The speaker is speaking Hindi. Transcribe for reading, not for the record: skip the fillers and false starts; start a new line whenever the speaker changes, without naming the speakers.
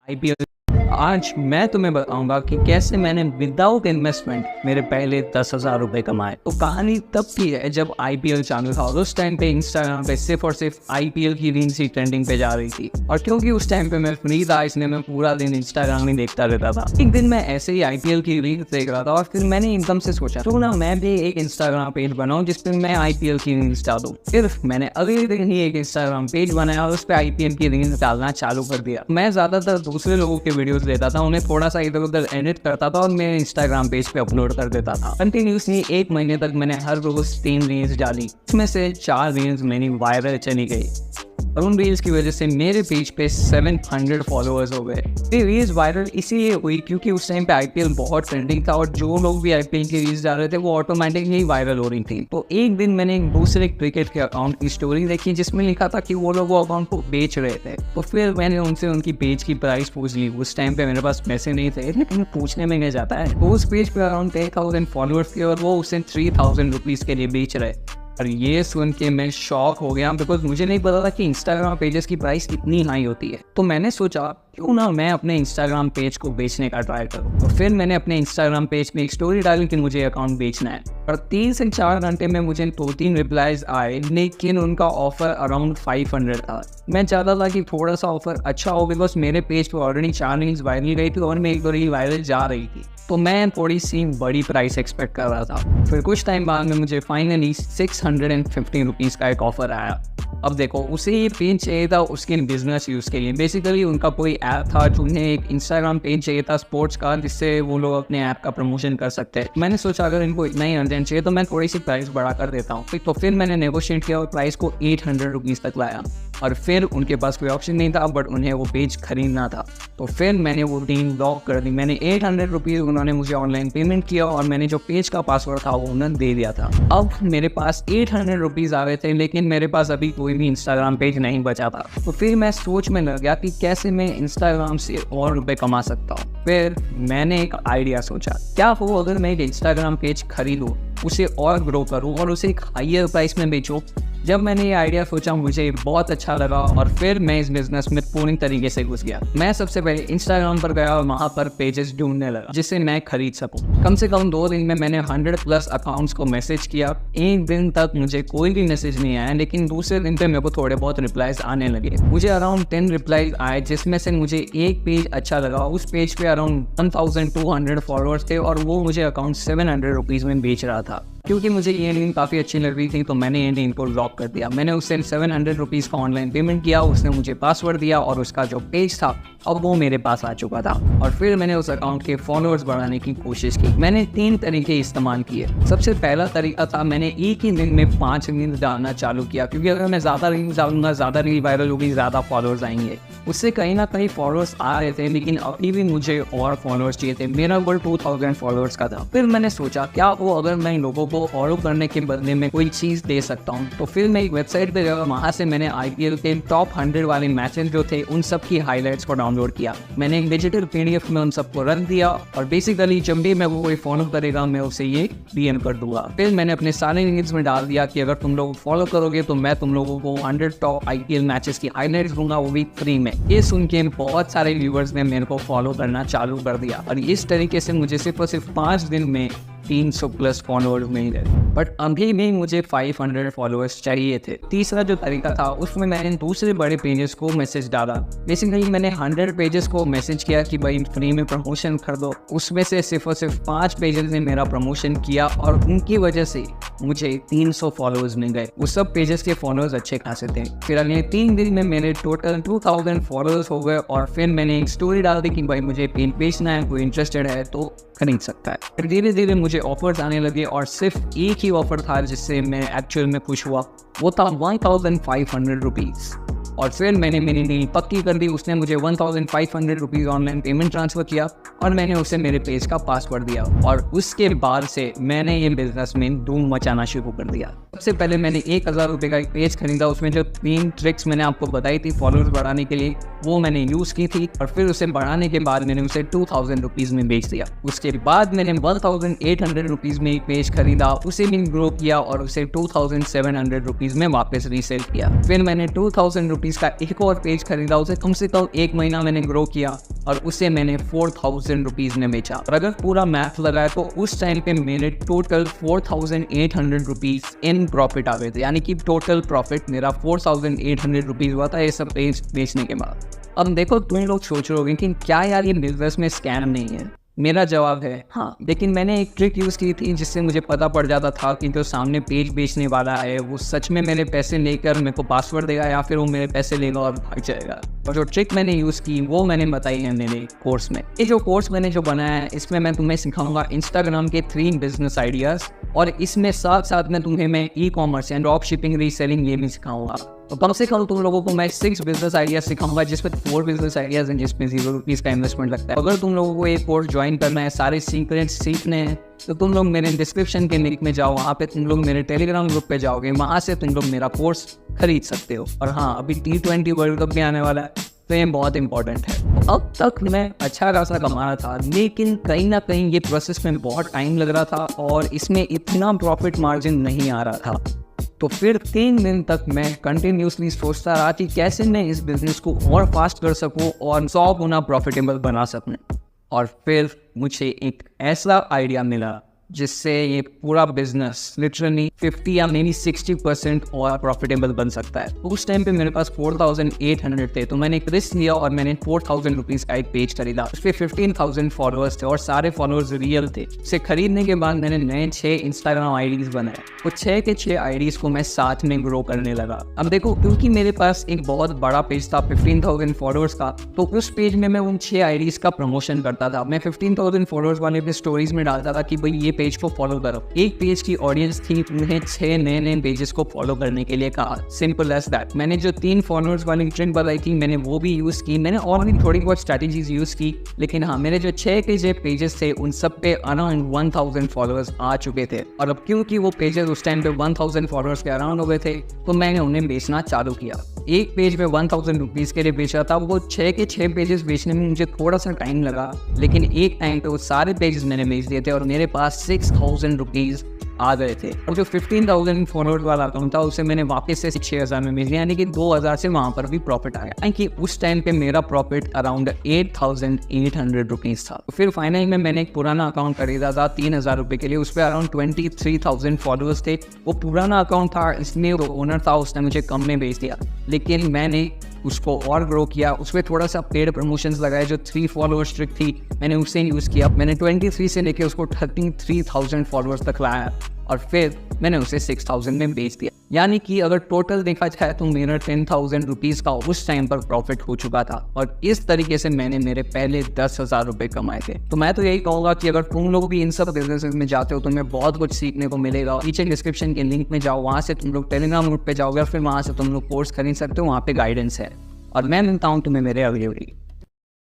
आईपीएल। आज मैं तुम्हें बताऊंगा कि कैसे मैंने विदाउट इन्वेस्टमेंट मेरे पहले 10,000 रुपए कमाए। तो कहानी तब की है जब आईपीएल चालू था और उस टाइम पे इंस्टाग्राम पे सिर्फ और सिर्फ आईपीएल की रील्स ही ट्रेंडिंग पे जा रही थी। और क्योंकि उस टाइम पे मैं फ्री था इसलिए मैं पूरा दिन इंस्टाग्राम ही देखता रहता था। एक दिन मैं ऐसे ही आईपीएल की रील्स देख रहा था और फिर मैंने एकदम से सोचा तो ना मैं भी एक इंस्टाग्राम पेज बनाऊं जिसपे मैं आईपीएल की रील्स डालूं। फिर मैंने अगले दिन ही एक इंस्टाग्राम पेज बनाया और उस पर आईपीएल की रील्स डालना चालू कर दिया। मैं ज्यादातर दूसरे लोगों के वीडियोस लेता था, उन्हें थोड़ा सा इधर उधर एडिट करता था और मेरे इंस्टाग्राम पेज पे अपलोड कर देता था। कंटिन्यूसली 1 महीने तक मैंने हर रोज 3 रील्स डाली, इसमें से 4 रील्स मेरी वायरल चली गई और उन रील्स की वजह से मेरे पेज पे 700 फॉलोअर्स हो गए। ये रील्स वायरल इसीलिए हुई क्योंकि उस टाइम पे आईपीएल बहुत ट्रेंडिंग था और जो लोग भी आईपीएल की रील्स डाल रहे थे वो ऑटोमेटिकली वायरल हो रही थी। तो एक दिन मैंने एक दूसरे क्रिकेट के अकाउंट की स्टोरी देखी जिसमें लिखा था कि वो लोग वो अकाउंट को बेच रहे थे। तो फिर मैंने उनसे उनकी पेज की प्राइस पूछ ली। उस टाइम पे मेरे पास पैसे नहीं थे लेकिन पूछने में नहीं जाता है। तो उस पेज पे अराउंड 10,000 फॉलोअर्स थे और वो उसे 3,000 रुपीज़ के लिए बेच रहे। और ये सुन के मैं शॉक हो गया बिकॉज मुझे नहीं पता था कि इंस्टाग्राम पेजेस की प्राइस इतनी हाई होती है। तो मैंने सोचा क्यों ना मैं अपने इंस्टाग्राम पेज को बेचने का ट्राई करूँ। तो फिर मैंने अपने इंस्टाग्राम पेज में एक स्टोरी डाली कि मुझे अकाउंट बेचना है और 3 से 4 घंटे में मुझे 2-3 रिप्लाईज आए, लेकिन उनका ऑफर अराउंड 500 था। मैं चाहता था कि थोड़ा सा ऑफर अच्छा हो बिकॉज मेरे पेज पर ऑलरेडी 4 रील्स वायरल गई थी और मैं 1-2 रील वायरल जा रही थी। तो मैं थोड़ी सी बड़ी प्राइस एक्सपेक्ट कर रहा था। फिर कुछ टाइम बाद में मुझे फाइनली 650 रुपीज़ का एक ऑफर आया। अब देखो उसे ये पेज चाहिए था उसके बिजनेस यूज़ के लिए। बेसिकली उनका कोई ऐप था जो उन्हें एक इंस्टाग्राम पेज चाहिए था स्पोर्ट्स का जिससे वो लोग अपने ऐप का प्रमोशन कर सकते हैं। मैंने सोचा अगर इनको इतना ही अर्जेंट चाहिए तो मैं थोड़ी सी प्राइस बढ़ा कर देता हूँ। तो फिर मैंने नेगोशिएट किया और प्राइस को 800 रुपीज़ तक लाया और फिर उनके पास कोई ऑप्शन नहीं था बट उन्हें वो पेज खरीदना था। तो फिर मैंने वो डील ब्लॉक कर दी। मैंने 800 रुपीज़ उन्होंने मुझे ऑनलाइन पेमेंट किया और मैंने जो पेज का पासवर्ड था वो उन्होंने दे दिया था। अब मेरे पास 800 रुपीज़ आ गए थे लेकिन मेरे पास अभी कोई भी इंस्टाग्राम पेज नहीं बचा था। तो फिर मैं सोच में लग गया कि कैसे मैं इंस्टाग्राम से और रुपए कमा सकता हूँ। फिर मैंने एक आइडिया सोचा, क्या हो अगर मैं एक इंस्टाग्राम पेज खरीदूँ, उसे और ग्रो करूँ और उसे एक हायर प्राइस में बेचूँ। जब मैंने ये आइडिया सोचा मुझे बहुत अच्छा लगा और फिर मैं इस बिजनेस में पूरी तरीके से घुस गया। मैं सबसे पहले इंस्टाग्राम पर गया और वहाँ पर पेजेस ढूंढने लगा जिसे मैं खरीद सकूँ। कम से कम 2 दिन में मैंने 100+ अकाउंट्स को मैसेज किया। एक दिन तक मुझे कोई भी मैसेज नहीं आया लेकिन दूसरे दिन पे मेरे को थोड़े बहुत रिप्लाईज आने लगे। मुझे अराउंड 10 रिप्लाईज आए जिसमें से मुझे एक पेज अच्छा लगा। उस पेज पे अराउंड 1200 फॉलोअर्स थे और वो मुझे अकाउंट 700 रुपीज़ में बेच रहा था। क्योंकि मुझे ये रील काफ़ी अच्छी लग रही थी तो मैंने ये रील को लॉक कर दिया। मैंने उससे 700 रुपीज़ का ऑनलाइन पेमेंट किया, उसने मुझे पासवर्ड दिया और उसका जो पेज था अब वो मेरे पास आ चुका था। और फिर मैंने उस अकाउंट के फॉलोअर्स बढ़ाने की कोशिश की। मैंने 3 तरीके इस्तेमाल किए। सबसे पहला तरीका था मैंने एक ही दिन में 5 रील्स डालना चालू किया क्योंकि अगर मैं ज़्यादा रील्स डालूंगा ज़्यादा रील वायरल होगी, ज़्यादा फॉलोअर्स आएंगे। उससे कहीं ना कहीं फॉलोअर्स आ रहे थे लेकिन अभी भी मुझे और फॉलोअर्स चाहिए थे। मेरा गोल 2000 फॉलोअर्स का था। फिर मैंने सोचा क्या वो अगर मैं इन लोगों को फॉलो करने के बदले में कोई चीज़ दे सकता हूँ। तो फिर मैं एक वेबसाइट पे गया, वहाँ से मैंने आईपीएल के टॉप 100 वाले मैचेस जो थे उन सब की हाईलाइट्स को डाउनलोड किया। मैंने एक डिजिटल पीडीएफ में उन सबको रख दिया और बेसिकली जब भी मैं वो कोई फॉलो करेगा मैं उसे ये डीएम कर दूंगा। फिर मैंने अपने सारे रील्स में डाल दिया कि अगर तुम लोग फॉलो करोगे तो मैं तुम लोगों को 100 टॉप आईपीएल मैचेस की हाईलाइट्स दूंगा, वो भी फ्री में। ये सुन के बहुत सारे व्यूअर्स ने मेरे को फॉलो करना चालू कर दिया और इस तरीके से मुझे सिर्फ और सिर्फ 5 दिन में 300+ फॉलोअर्स मिल गए। बट अभी भी मुझे 500 फॉलोअर्स चाहिए थे। तीसरा जो तरीका था उसमें मैंने दूसरे बड़े पेजेस को मैसेज डाला। बेसिकली मैंने 100 पेजेस को मैसेज किया कि भाई फ्री में प्रमोशन कर दो। उसमें से सिर्फ और सिर्फ 5 पेजेस ने मेरा प्रमोशन किया और उनकी वजह से मुझे 300 फॉलोअर्स मिल गए। उस सब पेजेस के फॉलोअर्स अच्छे खासे थे। फिर अगले 3 दिन में मेरे टोटल 2000 फॉलोअर्स हो गए और फिर मैंने एक स्टोरी डाल दी कि भाई मुझे पेज बेचना है, कोई इंटरेस्टेड है तो खरीद सकता है। फिर धीरे धीरे मुझे ऑफर्स आने लगे और सिर्फ एक ही ऑफर था जिससे मैं एक्चुअल में खुश हुआ, वो था 1500 रुपीज़। और फिर मैंने मेरी डील पक्की कर दी। उसने मुझे 1500 रुपीज़ ऑनलाइन पेमेंट ट्रांसफ़र किया और मैंने उसे मेरे पेज का पासवर्ड दिया और उसके बाद से मैंने ये बिजनेस में धूम मचाना शुरू कर दिया। सबसे पहले मैंने 1000 रुपये का एक पेज खरीदा। उसमें जो 3 ट्रिक्स मैंने आपको बताई थी फॉलोअर्स बढ़ाने के लिए वो मैंने यूज़ की थी और फिर उसे बढ़ाने के बाद मैंने उसे 2000 रुपीज़ में बेच दिया। उसके बाद मैंने 1800 रुपीज़ में एक पेज खरीदा, उसे भी ग्रो किया और उसे 2700 रुपीज़ में वापस रीसेल किया। फिर मैंने 2000 रुपीज़ रुपीज़ का एक और पेज खरीदा, उसे कम से कम 1 महीना मैंने ग्रो किया और उसे मैंने 4000 रुपीज़ में बेचा। और अगर पूरा मैथ लगाया तो उस टाइम पे मेरे टोटल 4800 रुपीज़ इन प्रॉफिट आ गए थे, यानी कि टोटल प्रॉफिट मेरा 4800 रुपीज़ हुआ था ये सब पेज बेचने के बाद। अब देखो तुम लोग सोच रहे होगे कि क्या यार ये बिजनेस में स्कैम नहीं है। मेरा जवाब है हाँ, लेकिन मैंने एक ट्रिक यूज़ की थी जिससे मुझे पता पड़ जाता था कि जो सामने पेज बेचने वाला है वो सच में मेरे पैसे लेकर मेरे को पासवर्ड देगा या फिर वो मेरे पैसे लेगा और भाग जाएगा। और जो ट्रिक मैंने यूज़ की वो मैंने बताई है मेरे कोर्स में। ये जो कोर्स मैंने जो बनाया है इसमें मैं तुम्हें सिखाऊंगा इंस्टाग्राम के 3 बिजनेस आइडियाज़, और इसमें साथ साथ में तुम्हें मैं e-commerce and drop shipping reselling ये भी सिखाऊंगा। तो कम से कम तुम लोगों को मैं 6 बिजनेस आइडियाज सिखाऊंगा जिसमें 4 बिजनेस आइडियाज हैं जिसमें 0 रुपीज़ का इन्वेस्टमेंट लगता है। अगर तुम लोगों को ये कोर्स ज्वाइन करना है, सारे सीक्रेट्स सीखने हैं, तो तुम लोग मेरे डिस्क्रिप्शन के लिंक में जाओ, वहाँ पे तुम लोग मेरे टेलीग्राम ग्रुप पे जाओगे, वहाँ से तुम लोग मेरा कोर्स खरीद सकते हो। और हाँ, अभी T20 वर्ल्ड कप भी आने वाला है तो ये बहुत इंपॉर्टेंट है। अब तक मैं अच्छा खासा कमा रहा था, लेकिन कहीं ना कहीं ये प्रोसेस में बहुत टाइम लग रहा था और इसमें इतना प्रॉफिट मार्जिन नहीं आ रहा था। तो फिर 3 दिन तक मैं कंटिन्यूसली सोचता रहा कि कैसे मैं इस बिज़नेस को और फास्ट कर सकूं और 100 गुना प्रॉफिटेबल बना सकूं। और फिर मुझे एक ऐसा आइडिया मिला जिससे ये पूरा बिजनेस लिटरली 50 या मे बी 60% और प्रॉफिटेबल बन सकता है। उस टाइम पे मेरे पास 4800 थे, तो मैंने एक रिस्क लिया और मैंने 4000 रुपीज़ का एक पेज खरीदा। उस पर 15000 फॉलोअर्स थे और सारे फॉलोअर्स रियल थे। उसे खरीदने के बाद मैंने नए 6 इंस्टाग्राम आईडीज़ बनाए। वो 6 के 6 आईडीज़ को मैं साथ में ग्रो करने लगा। अब देखो, क्योंकि मेरे पास एक बहुत बड़ा पेज था 15000 फॉलोअर्स का, तो उस पेज में मैं उन 6 आईडीज़ का प्रमोशन करता था। मैं 15000 फॉलोअर्स वाले अपने स्टोरीज में डालता था कि भाई ये पेज को फॉलो करो। एक पेज की ऑडियंस थी, उन्हें 6 नए पेजेस को फॉलो करने के लिए कहा। Simple as that. मैंने जो 3 फॉलोअर्स वाली ट्रिक बताई थी मैंने वो भी यूज़ की। मैंने और भी थोड़ी बहुत स्ट्रैटेजीज यूज़ की, लेकिन हाँ, मेरे जो 6 के जो पेजेस थे उन सब पे अराउंड 1000 फॉलोअर्स आ चुके थे। और अब क्योंकि वो पेजेस उस टाइम पे 1000 फॉलोअर्स के अराउंड हो गए थे, तो मैंने उन्हें बेचना चालू किया। एक पेज में 1000 रुपीज़ के लिए बेचा था। वो 6 के 6 पेजेस बेचने में मुझे थोड़ा सा टाइम लगा, लेकिन एक टाइम पे वो सारे पेजेस मैंने बेच दिए थे और मेरे पास 6000 रुपीज़ आ गए थे। और जो 15000 फॉलोअर्स वाला अकाउंट था उसे मैंने वापस से 6000 में बेच दिया, यानी कि 2000 से वहाँ पर भी प्रॉफिट आ गया। यानी कि उस टाइम पे मेरा प्रॉफिट अराउंड 8800 रुपीज़ था। तो फिर फाइनली में मैंने एक पुराना अकाउंट खरीदा था 3000 रुपये के लिए। उस पर अराउंड 23000 फॉलोअर्स थे। वो पुराना अकाउंट था, इसलिए वो ओनर था, उसने मुझे कम में बेच दिया, लेकिन मैंने उसको और ग्रो किया। उसमें थोड़ा सा पेड प्रमोशंस लगाए। जो 3 फॉलोअर्स ट्रिक थी मैंने उससे यूज़ किया। मैंने 23 से लेके उसको 33000 फॉलोअर्स तक लाया और फिर मैंने उसे 6000 में बेच दिया। यानी कि अगर टोटल देखा जाए तो मेरा 10000 रुपीज़ का उस टाइम पर प्रॉफिट हो चुका था। और इस तरीके से मैंने मेरे पहले 10,000 रुपये कमाए थे। तो मैं तो यही कहूँगा कि अगर तुम लोग भी इन सब बिजनेसेस में जाते हो तो तुम्हें बहुत कुछ सीखने को मिलेगा। नीचे डिस्क्रिप्शन के लिंक में जाओ, वहाँ से तुम लोग टेलीग्राम ग्रुप पे जाओगे और फिर वहाँ से तुम लोग कोर्स खरीद सकते हो, वहाँ पे गाइडेंस है। और मैं मिलता हूँ तुम्हें मेरे अगले वीडियो।